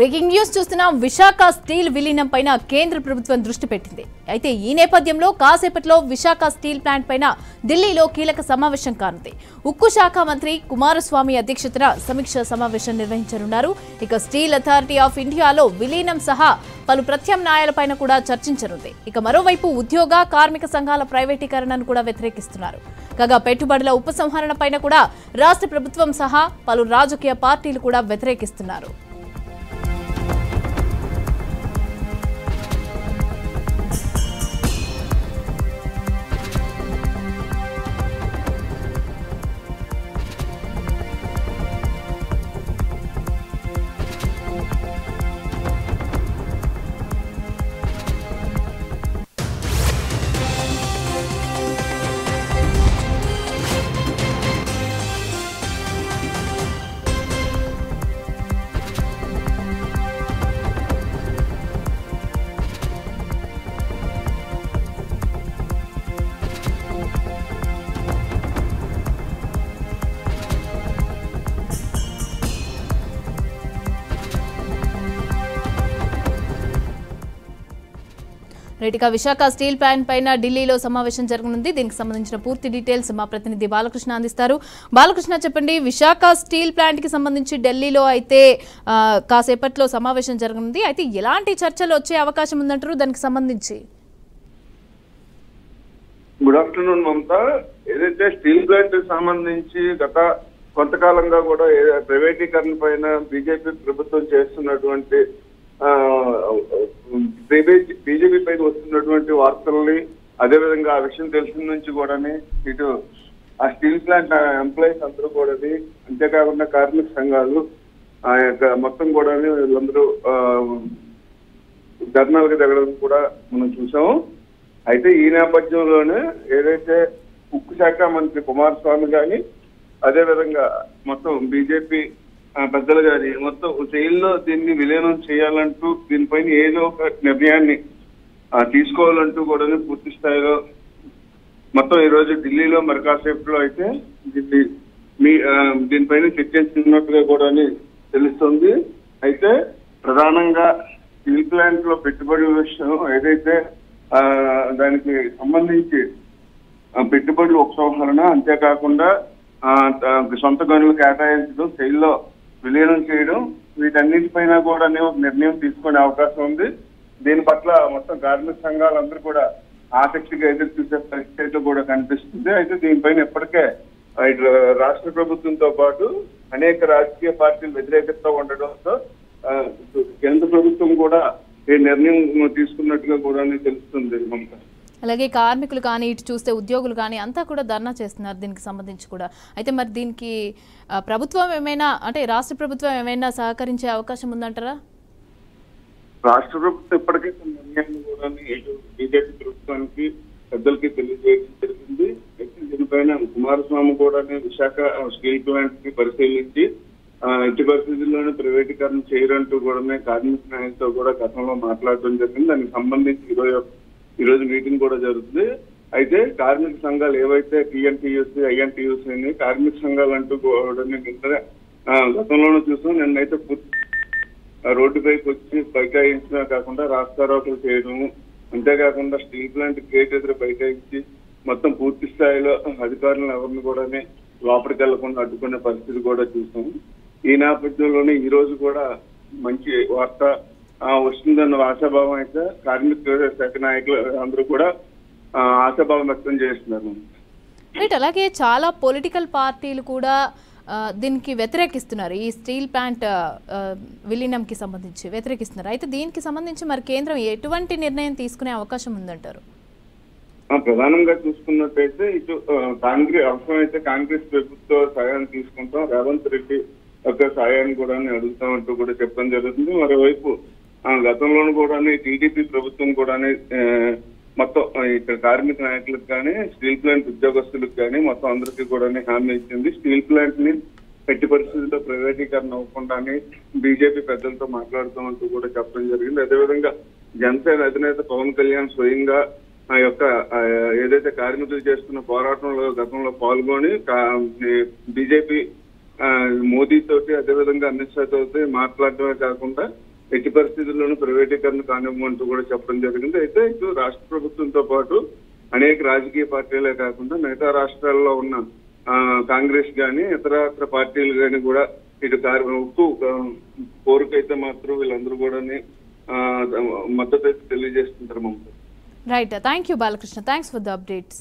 Breaking news చూస్తున్నాం. Visakha steel విలీనం పైన కేంద్ర ప్రభుత్వం దృష్టి పెట్టింది. అయితే ఈ నేపథ్యంలో కాసేపట్లో విశాఖ స్టీల్ ప్లాంట్ పైన ఢిల్లీలో కీలక సమావేశం కానుంది. ఉక్కు శాఖ మంత్రి కుమారస్వామి అధ్యక్షతన సమీక్ష సమావేశం నిర్వహించనున్నారు. ఇక స్టీల్ అథారిటీ ఆఫ్ ఇండియాలో విలీనం సహా పలు ప్రత్యామ్నాయాలపైన కూడా చర్చించనుంది. ఇక మరోవైపు ఉద్యోగ కార్మిక సంఘాల ప్రైవేటీకరణను కూడా వ్యతిరేకిస్తున్నారు. కాగా పెట్టుబడుల ఉపసంహరణ పైన కూడా రాష్ట్ర ప్రభుత్వం సహా పలు రాజకీయ పార్టీలు కూడా వ్యతిరేకిస్తున్నారు. రేటిక విశాఖ స్టీల్ ప్లాంట్ పైన ఢిల్లీలో సమావేశం జరగనుంది. దీనికి సంబంధించిన పూర్తి డీటెయిల్స్ మా ప్రతినిధి బాలకృష్ణ అందిస్తారు. బాలకృష్ణ, చెప్పండి, విశాఖ స్టీల్ ప్లాంట్ కి సంబంధించి ఢిల్లీలో అయితే కాసేపట్లో సమావేశం జరగనుంది. అయితే ఎలాంటి చర్చలు వచ్చే అవకాశం ఉందంటారు దానికి సంబంధించి? Good afternoon Mamata. ఏదైతే స్టీల్ ప్లాంట్ సంబంధించి గత కొంతకాలంగా కూడా ప్రైవేటీకరణ పైన బీజేపీ ప్రభుత్వం చేస్తున్నటువంటి బీజేపీ పైన వస్తున్నటువంటి వార్తల్ని, అదేవిధంగా ఆ విషయం తెలిసిన నుంచి కూడా ఇటు ఆ స్టీల్ ప్లాంట్ ఎంప్లాయీస్ అందరూ కూడా, అంతేకాకుండా కార్మిక సంఘాలు ఆ యొక్క మొత్తం కూడా వీళ్ళందరూ ధర్నాలకు దిగడం కూడా మనం చూసాము. అయితే ఈ నేపథ్యంలోనే ఏదైతే ఉక్కు శాఖ మంత్రి కుమారస్వామి గాని, అదేవిధంగా మొత్తం బీజేపీ పెద్దలు గాని మొత్తం జైల్లో దీన్ని విలీనం చేయాలంటూ దీనిపైన ఏదో ఒక నిర్ణయాన్ని తీసుకోవాలంటూ కూడా పూర్తి స్థాయిలో మొత్తం ఈ రోజు ఢిల్లీలో మరి కాసేపులో అయితే దీనిపైన చర్చించినట్టుగా కూడా తెలుస్తుంది. అయితే ప్రధానంగా స్టీల్ ప్లాంట్ లో పెట్టుబడి విషయం ఏదైతే దానికి సంబంధించి పెట్టుబడులు ఉపసంహరణ, అంతేకాకుండా సొంత గనులు కేటాయించడం, జైల్లో విలీనం చేయడం, వీటన్నిటిపైన కూడా ఒక నిర్ణయం తీసుకునే అవకాశం ఉంది. దీని పట్ల మొత్తం కార్మిక సంఘాలందరూ కూడా ఆసక్తిగా ఎదురు చూసే పరిస్థితి కూడా కనిపిస్తుంది. అయితే దీనిపైన ఇప్పటికే రాష్ట్ర ప్రభుత్వంతో పాటు అనేక రాజకీయ పార్టీలు వ్యతిరేకతతో ఉండడంతో కేంద్ర ప్రభుత్వం కూడా ఈ నిర్ణయం తీసుకున్నట్టుగా కూడా తెలుస్తుంది మమతా. అలాగే కార్మికులు కానీ, ఇటు చూస్తే ఉద్యోగులు కానీ అంతా కూడా ధర్నా చేస్తున్నారు దీనికి సంబంధించి కూడా. అయితే మరి దీనికి ప్రభుత్వం ఏమైనా, అంటే రాష్ట్ర ప్రభుత్వం ఏమైనా సహకరించే అవకాశం ఉందంటారా? రాష్ట్ర ప్రభుత్వం ఇప్పటికే నిర్ణయాన్ని కూడా బీజేపీ ప్రభుత్వానికి పెద్దలకి తెలియజేయడం జరిగింది. అయితే దీనిపైన కుమారస్వామి కూడా విశాఖ స్టీల్ ప్లాంట్ ని పరిశీలించి ఎట్టి పరిస్థితుల్లోనే ప్రైవేటీకరణ చేయరంటూ కూడా కార్మిక నాయకులతో కూడా గతంలో మాట్లాడడం జరిగింది. దానికి సంబంధించి ఈరోజు మీటింగ్ కూడా జరుగుతుంది. అయితే కార్మిక సంఘాలు ఏవైతే టీఎన్టీయూసీ, ఐఎన్టీయూసీ కార్మిక సంఘాలు అంటూ కూడా గతంలోనూ చూసాం. నిన్నైతే రోడ్డుపైకి వచ్చి బైఠాయించడమే కాకుండా రాస్తారోకలు చేయడము, అంతేకాకుండా స్టీల్ ప్లాంట్ గేట్ ఎదురు బైఠాయించి మొత్తం పూర్తి స్థాయిలో అధికారులను ఎవరిని కూడా లోపలికి వెళ్లకుండా అడ్డుకునే పరిస్థితి కూడా చూసాం. ఈ నేపథ్యంలోనే ఈ రోజు కూడా మంచి వార్త వస్తుందన్న ఆశాభావం అయితే కార్మిక శాఖ నాయకులు అందరూ కూడా ఆశాభావం వ్యక్తం చేస్తున్నారు. రైట్. అలాగే చాలా పొలిటికల్ పార్టీలు కూడా దీనికి వ్యతిరేకిస్తున్నారు. ఈ స్టీల్ ప్లాంట్ విలీనంకి సంబంధించి వ్యతిరేకిస్తున్నారు. అయితే దీనికి సంబంధించి మరి కేంద్రం ఎటువంటి నిర్ణయం తీసుకునే అవకాశం ఉందంటారు? ప్రధానంగా చూసుకున్నట్టయితే ఇటు కాంగ్రెస్ అవసరమైతే కాంగ్రెస్ ప్రభుత్వ సహాయాన్ని తీసుకుంటాం, రేవంత్ రెడ్డి యొక్క సహాయాన్ని కూడా అడుగుతామంటూ కూడా చెప్పడం జరుగుతుంది. మరోవైపు గతంలోనూ కూడా టీడీపీ ప్రభుత్వం కూడా మొత్తం ఇక్కడ కార్మిక నాయకులకు కానీ, స్టీల్ ప్లాంట్ ఉద్యోగస్తులకు కానీ మొత్తం అందరికీ కూడా హామీ ఇచ్చింది. స్టీల్ ప్లాంట్ ని ఎట్టి పరిస్థితుల్లో ప్రైవేటీకరణ అవ్వకుండానే బీజేపీ పెద్దలతో మాట్లాడుతామంటూ కూడా చెప్పడం జరిగింది. అదేవిధంగా జనసేన అధినేత పవన్ కళ్యాణ్ స్వయంగా ఆ యొక్క ఏదైతే కార్మికులు చేస్తున్న పోరాటంలో గతంలో పాల్గొని బీజేపీ మోదీ తోటి అదేవిధంగా అమిత్ షా తోటి మాట్లాడటమే కాకుండా ఎట్టి పరిస్థితుల్లోనూ ప్రైవేటీకరణ కానివ్వమంటూ కూడా చెప్పడం జరిగింది. అయితే ఇటు రాష్ట్ర ప్రభుత్వంతో పాటు అనేక రాజకీయ పార్టీలే కాకుండా మిగతా రాష్ట్రాల్లో ఉన్న కాంగ్రెస్ గాని ఇతర పార్టీలు గాని కూడా ఇటు ఉక్కు కోరికైతే మాత్రం వీళ్ళందరూ కూడా మద్దతు అయితే తెలియజేస్తుంటారు. Mamata. Right, thank you Balakrishna, thanks for the updates.